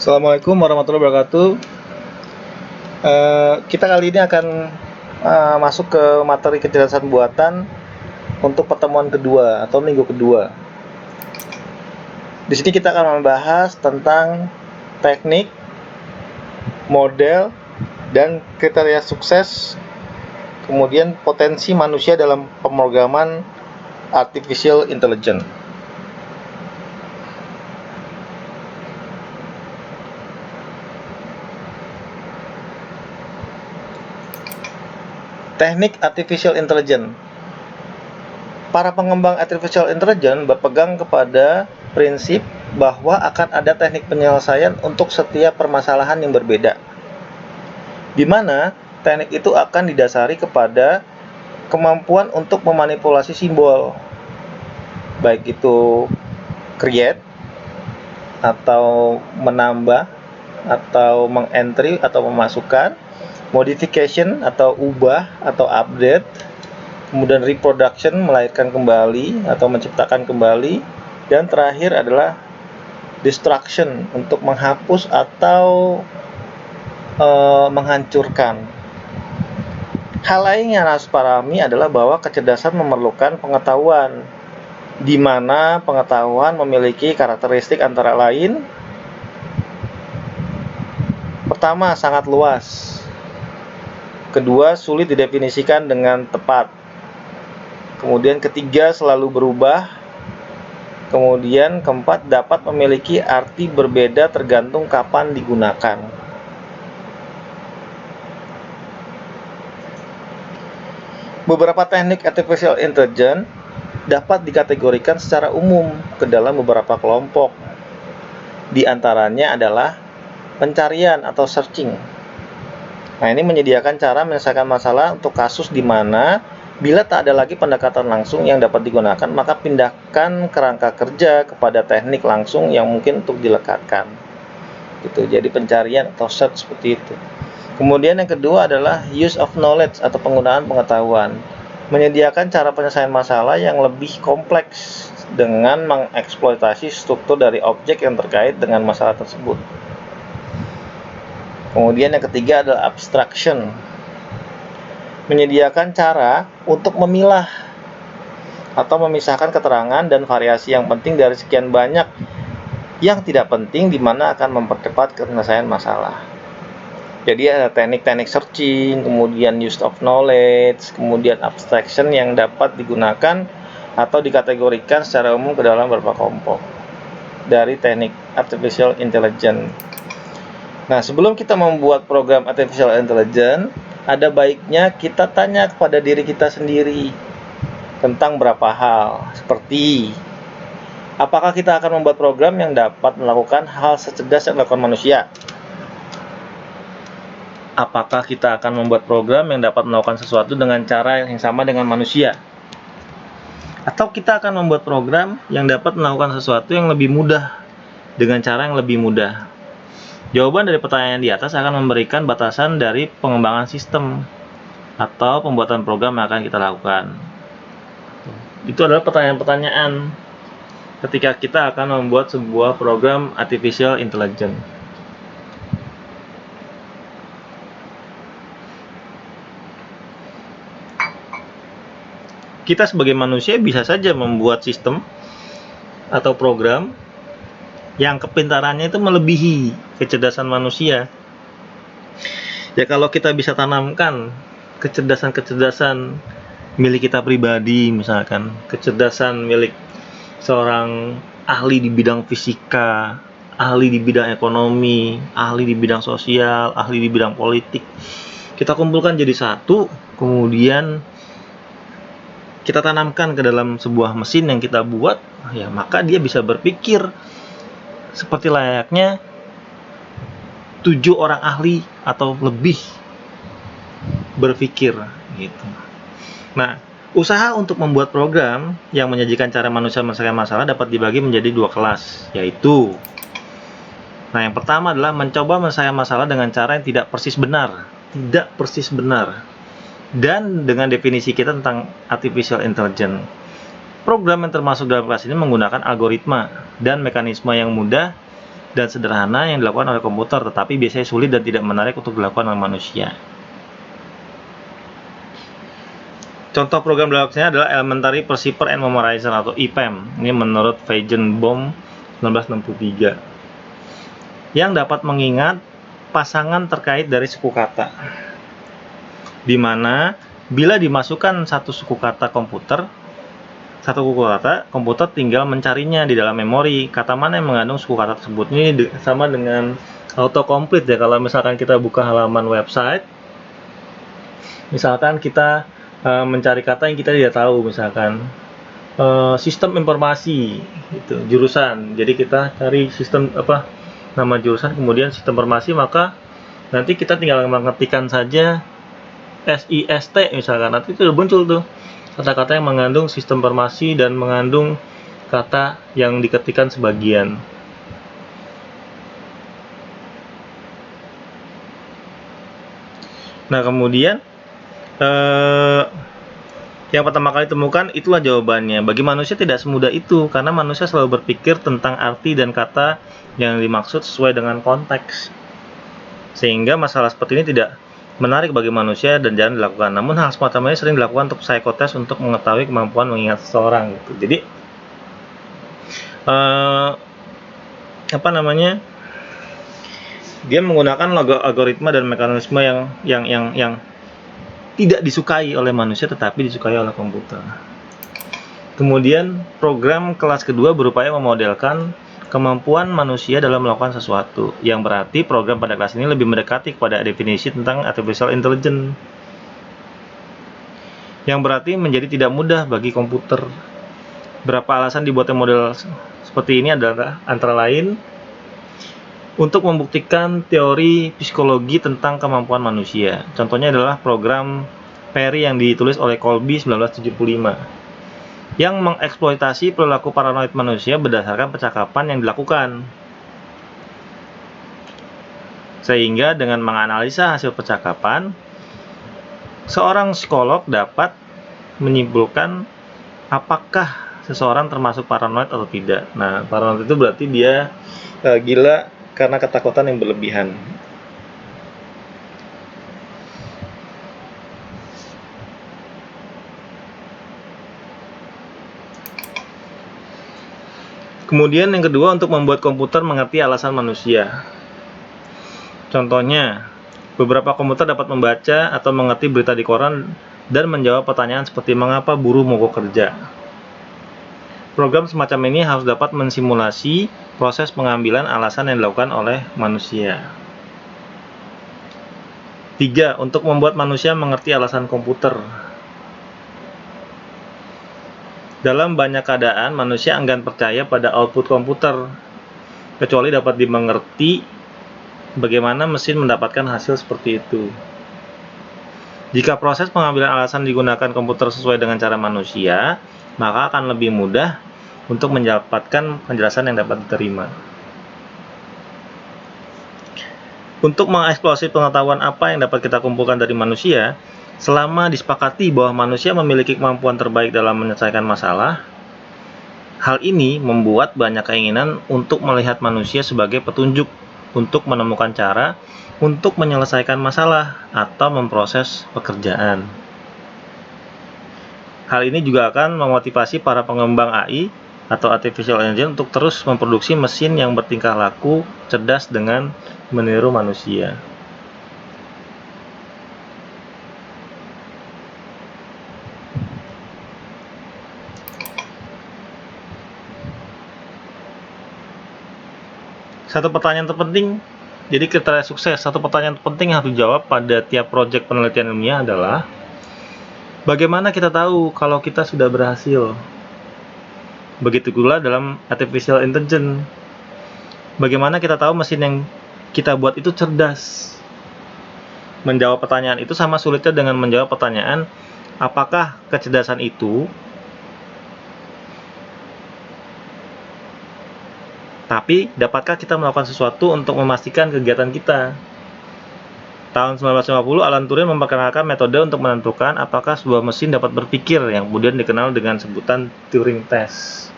Assalamualaikum warahmatullahi wabarakatuh. Kita kali ini akan masuk ke materi kecerdasan buatan untuk pertemuan kedua atau minggu kedua. Di sini kita akan membahas tentang teknik, model, dan kriteria sukses, kemudian potensi manusia dalam pemrograman artificial intelligence. Teknik artificial intelligence. Para pengembang artificial intelligence berpegang kepada prinsip bahwa akan ada teknik penyelesaian untuk setiap permasalahan yang berbeda, di mana teknik itu akan didasari kepada kemampuan untuk memanipulasi simbol, baik itu create atau menambah atau mengentry atau memasukkan, modification atau ubah atau update, kemudian reproduction melahirkan kembali atau menciptakan kembali, dan terakhir adalah destruction untuk menghapus atau menghancurkan. Hal lain yang harus dipahami adalah bahwa kecerdasan memerlukan pengetahuan, di mana pengetahuan memiliki karakteristik antara lain: pertama, sangat luas; kedua, sulit didefinisikan dengan tepat; kemudian ketiga, selalu berubah; kemudian keempat, dapat memiliki arti berbeda tergantung kapan digunakan. Beberapa teknik artificial intelligence dapat dikategorikan secara umum ke dalam beberapa kelompok. Di antaranya adalah pencarian atau searching. Nah, ini menyediakan cara menyelesaikan masalah untuk kasus di mana bila tak ada lagi pendekatan langsung yang dapat digunakan, maka pindahkan kerangka kerja kepada teknik langsung yang mungkin untuk dilekatkan. Gitu. Jadi pencarian atau search seperti itu. Kemudian yang kedua adalah use of knowledge atau penggunaan pengetahuan. Menyediakan cara penyelesaian masalah yang lebih kompleks dengan mengeksploitasi struktur dari objek yang terkait dengan masalah tersebut. Kemudian yang ketiga adalah abstraction. Menyediakan cara untuk memilah atau memisahkan keterangan dan variasi yang penting dari sekian banyak yang tidak penting, di mana akan mempercepat penyelesaian masalah. Jadi ada teknik-teknik searching, kemudian use of knowledge, kemudian abstraction yang dapat digunakan atau dikategorikan secara umum ke dalam beberapa kelompok dari teknik artificial intelligence. Nah, sebelum kita membuat program artificial intelligence, ada baiknya kita tanya kepada diri kita sendiri tentang beberapa hal, seperti apakah kita akan membuat program yang dapat melakukan hal secerdas yang dilakukan manusia? Apakah kita akan membuat program yang dapat melakukan sesuatu dengan cara yang sama dengan manusia? Atau kita akan membuat program yang dapat melakukan sesuatu yang lebih mudah dengan cara yang lebih mudah? Jawaban dari pertanyaan di atas akan memberikan batasan dari pengembangan sistem atau pembuatan program yang akan kita lakukan. Itu adalah pertanyaan-pertanyaan ketika kita akan membuat sebuah program artificial intelligence. Kita sebagai manusia bisa saja membuat sistem atau program yang kepintarannya itu melebihi kecerdasan manusia. Ya, kalau kita bisa tanamkan kecerdasan-kecerdasan milik kita pribadi, misalkan kecerdasan milik seorang ahli di bidang fisika, ahli di bidang ekonomi, ahli di bidang sosial, ahli di bidang politik, kita kumpulkan jadi satu, kemudian kita tanamkan ke dalam sebuah mesin yang kita buat, ya maka dia bisa berpikir seperti layaknya 7 orang ahli atau lebih berpikir gitu. Nah, usaha untuk membuat program yang menyajikan cara manusia menyelesaikan masalah dapat dibagi menjadi 2 kelas, yaitu yang pertama adalah mencoba menyelesaikan masalah dengan cara yang tidak persis benar. Dan dengan definisi kita tentang artificial intelligence, program yang termasuk dalam kelas ini menggunakan algoritma dan mekanisme yang mudah dan sederhana yang dilakukan oleh komputer, tetapi biasanya sulit dan tidak menarik untuk dilakukan oleh manusia. Contoh program dalamnya adalah Elementary Perceiver and Memorizer atau EPEM. Ini menurut Feigenbaum 1963. Yang dapat mengingat pasangan terkait dari suku kata. Di mana bila dimasukkan satu suku kata, komputer tinggal mencarinya di dalam memori kata mana yang mengandung suku kata tersebut. Ini sama dengan autocomplete ya. Kalau misalkan kita buka halaman website, misalkan kita mencari kata yang kita tidak tahu, misalkan sistem informasi itu jurusan, jadi kita cari sistem nama jurusan kemudian sistem informasi, maka nanti kita tinggal mengetikkan saja SIST misalkan, nanti itu muncul tuh kata-kata yang mengandung sistem informasi dan mengandung kata yang diketikkan sebagian. Nah, kemudian yang pertama kali temukan itulah jawabannya. Bagi manusia tidak semudah itu, karena manusia selalu berpikir tentang arti dan kata yang dimaksud sesuai dengan konteks. Sehingga masalah seperti ini tidak menarik bagi manusia dan jarang dilakukan. Namun hal semacam ini sering dilakukan untuk psikotes untuk mengetahui kemampuan mengingat seseorang gitu. Jadi dia menggunakan algoritma dan mekanisme yang tidak disukai oleh manusia tetapi disukai oleh komputer. Kemudian program kelas kedua berupaya memodelkan kemampuan manusia dalam melakukan sesuatu, yang berarti program pada kelas ini lebih mendekati kepada definisi tentang artificial intelligence, yang berarti menjadi tidak mudah bagi komputer. Berapa alasan dibuatnya model seperti ini adalah antara lain untuk membuktikan teori psikologi tentang kemampuan manusia. Contohnya adalah program Perry yang ditulis oleh Colby 1975. Yang mengeksploitasi perilaku paranoid manusia berdasarkan percakapan yang dilakukan. Sehingga dengan menganalisa hasil percakapan, seorang psikolog dapat menyimpulkan apakah seseorang termasuk paranoid atau tidak. Nah, paranoid itu berarti dia gila karena ketakutan yang berlebihan. Kemudian yang kedua, untuk membuat komputer mengerti alasan manusia. Contohnya, beberapa komputer dapat membaca atau mengerti berita di koran dan menjawab pertanyaan seperti mengapa buruh mogok kerja. Program semacam ini harus dapat mensimulasi proses pengambilan alasan yang dilakukan oleh manusia. 3. Untuk membuat manusia mengerti alasan komputer. Dalam banyak keadaan, manusia enggan percaya pada output komputer, kecuali dapat dimengerti bagaimana mesin mendapatkan hasil seperti itu. Jika proses pengambilan alasan digunakan komputer sesuai dengan cara manusia, maka akan lebih mudah untuk mendapatkan penjelasan yang dapat diterima. Untuk mengeksplorasi pengetahuan apa yang dapat kita kumpulkan dari manusia, selama disepakati bahwa manusia memiliki kemampuan terbaik dalam menyelesaikan masalah, hal ini membuat banyak keinginan untuk melihat manusia sebagai petunjuk untuk menemukan cara untuk menyelesaikan masalah atau memproses pekerjaan. Hal ini juga akan memotivasi para pengembang AI atau artificial intelligence untuk terus memproduksi mesin yang bertingkah laku cerdas dengan meniru manusia. Satu pertanyaan terpenting, jadi kriteria sukses. Satu pertanyaan terpenting yang harus dijawab pada tiap proyek penelitian ilmiah adalah bagaimana kita tahu kalau kita sudah berhasil? Begitu pula dalam artificial intelligence. Bagaimana kita tahu mesin yang kita buat itu cerdas? Menjawab pertanyaan itu sama sulitnya dengan menjawab pertanyaan apakah kecerdasan itu, tapi dapatkah kita melakukan sesuatu untuk memastikan kegiatan kita? Tahun 1950, Alan Turing memperkenalkan metode untuk menentukan apakah sebuah mesin dapat berpikir, yang kemudian dikenal dengan sebutan Turing Test.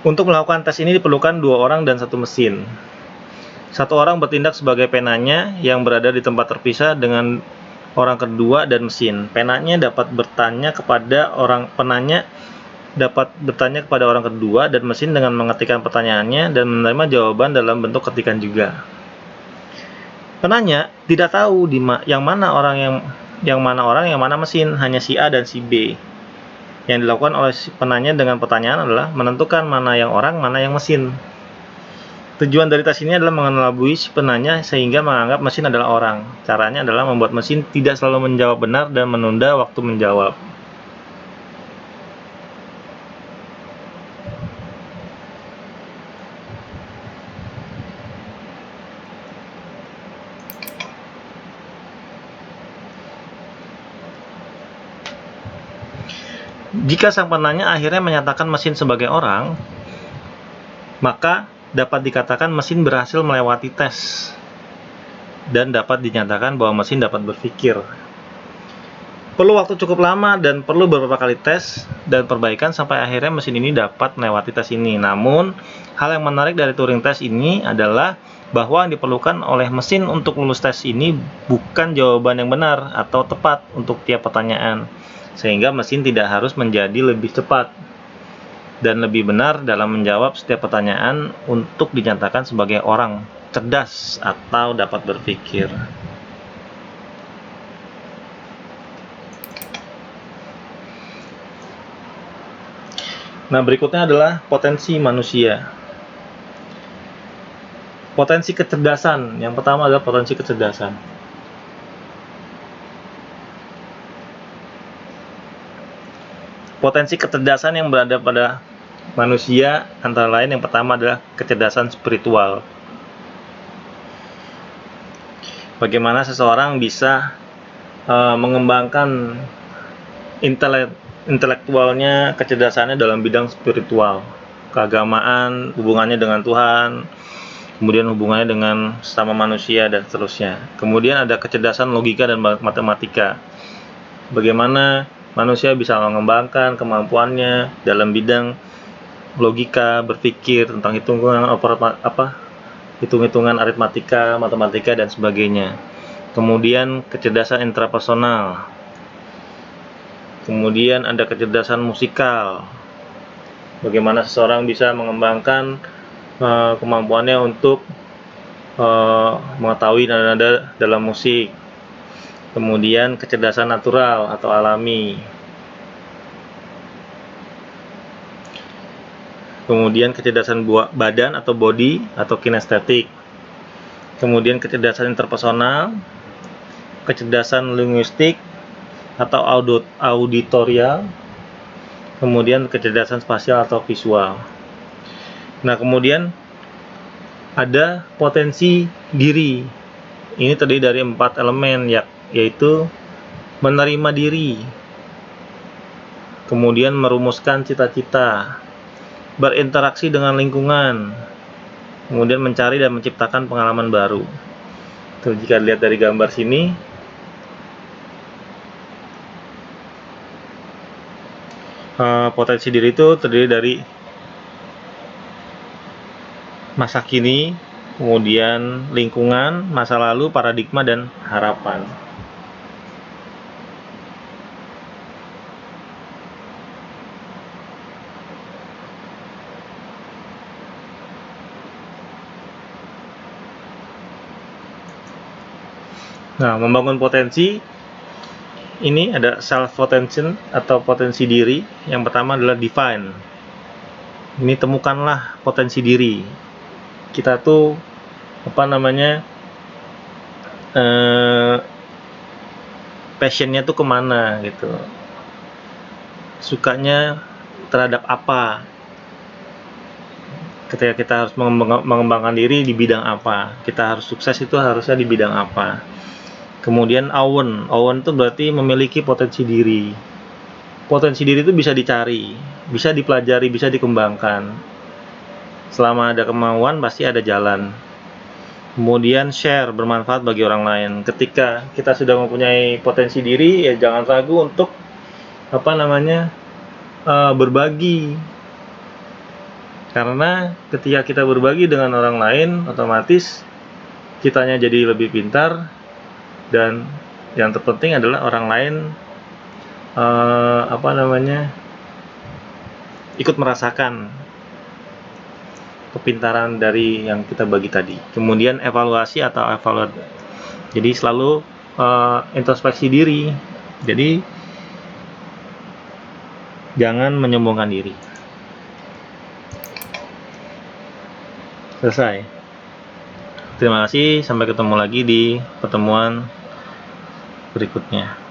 Untuk melakukan tes ini diperlukan 2 orang dan 1 mesin. 1 orang bertindak sebagai penanya yang berada di tempat terpisah dengan orang kedua dan mesin. Penanya dapat bertanya kepada penanya dapat bertanya kepada orang kedua dan mesin dengan mengetikkan pertanyaannya dan menerima jawaban dalam bentuk ketikan juga. Penanya tidak tahu yang mana orang yang mana mesin, hanya si A dan si B. Yang dilakukan oleh si penanya dengan pertanyaan adalah menentukan mana yang orang, mana yang mesin. Tujuan dari tes ini adalah mengelabui si penanya sehingga menganggap mesin adalah orang. Caranya adalah membuat mesin tidak selalu menjawab benar dan menunda waktu menjawab. Jika sang penanya akhirnya menyatakan mesin sebagai orang, maka dapat dikatakan mesin berhasil melewati tes dan dapat dinyatakan bahwa mesin dapat berpikir. Perlu waktu cukup lama dan perlu beberapa kali tes dan perbaikan sampai akhirnya mesin ini dapat melewati tes ini. Namun, hal yang menarik dari Turing test ini adalah bahwa yang diperlukan oleh mesin untuk lulus tes ini bukan jawaban yang benar atau tepat untuk tiap pertanyaan, sehingga mesin tidak harus menjadi lebih cepat dan lebih benar dalam menjawab setiap pertanyaan untuk dinyatakan sebagai orang cerdas atau dapat berpikir. Nah, berikutnya adalah potensi manusia. Potensi kecerdasan. Yang pertama adalah potensi kecerdasan. Potensi kecerdasan yang berada pada manusia antara lain yang pertama adalah kecerdasan spiritual. Bagaimana seseorang bisa mengembangkan intelektualnya, kecerdasannya dalam bidang spiritual, keagamaan, hubungannya dengan Tuhan, kemudian hubungannya dengan sesama manusia dan seterusnya. Kemudian ada kecerdasan logika dan matematika. Bagaimana manusia bisa mengembangkan kemampuannya dalam bidang logika, berpikir tentang hitung-hitungan aritmatika, matematika dan sebagainya. Kemudian kecerdasan intrapersonal. Kemudian ada kecerdasan musikal. Bagaimana seseorang bisa mengembangkan kemampuannya untuk mengetahui nada-nada dalam musik. Kemudian kecerdasan natural atau alami. Kemudian kecerdasan badan atau body atau kinestetik. Kemudian kecerdasan interpersonal, kecerdasan linguistik atau auditorial, kemudian kecerdasan spasial atau visual. Nah, kemudian ada potensi diri. Ini terdiri dari 4 elemen, yaitu menerima diri, kemudian merumuskan cita-cita, berinteraksi dengan lingkungan, kemudian mencari dan menciptakan pengalaman baru. Tuh, jika dilihat dari gambar sini, potensi diri itu terdiri dari masa kini, kemudian lingkungan, masa lalu, paradigma, dan harapan. Nah, membangun potensi ini ada self potential atau potensi diri. Yang pertama adalah define. Ini temukanlah potensi diri. Kita tuh passionnya tuh kemana gitu, sukanya terhadap apa, ketika kita harus mengembangkan diri di bidang apa, kita harus sukses itu harusnya di bidang apa. Kemudian own itu berarti memiliki potensi diri. Potensi diri itu bisa dicari, bisa dipelajari, bisa dikembangkan. Selama ada kemauan pasti ada jalan. Kemudian share, bermanfaat bagi orang lain. Ketika kita sudah mempunyai potensi diri, ya jangan ragu untuk berbagi. Karena ketika kita berbagi dengan orang lain, otomatis kitanya jadi lebih pintar, dan yang terpenting adalah orang lain ikut merasakan kepintaran dari yang kita bagi tadi. Kemudian evaluasi atau evaluate. Jadi selalu introspeksi diri. Jadi jangan menyombongkan diri. Selesai. Terima kasih, sampai ketemu lagi di pertemuan berikutnya.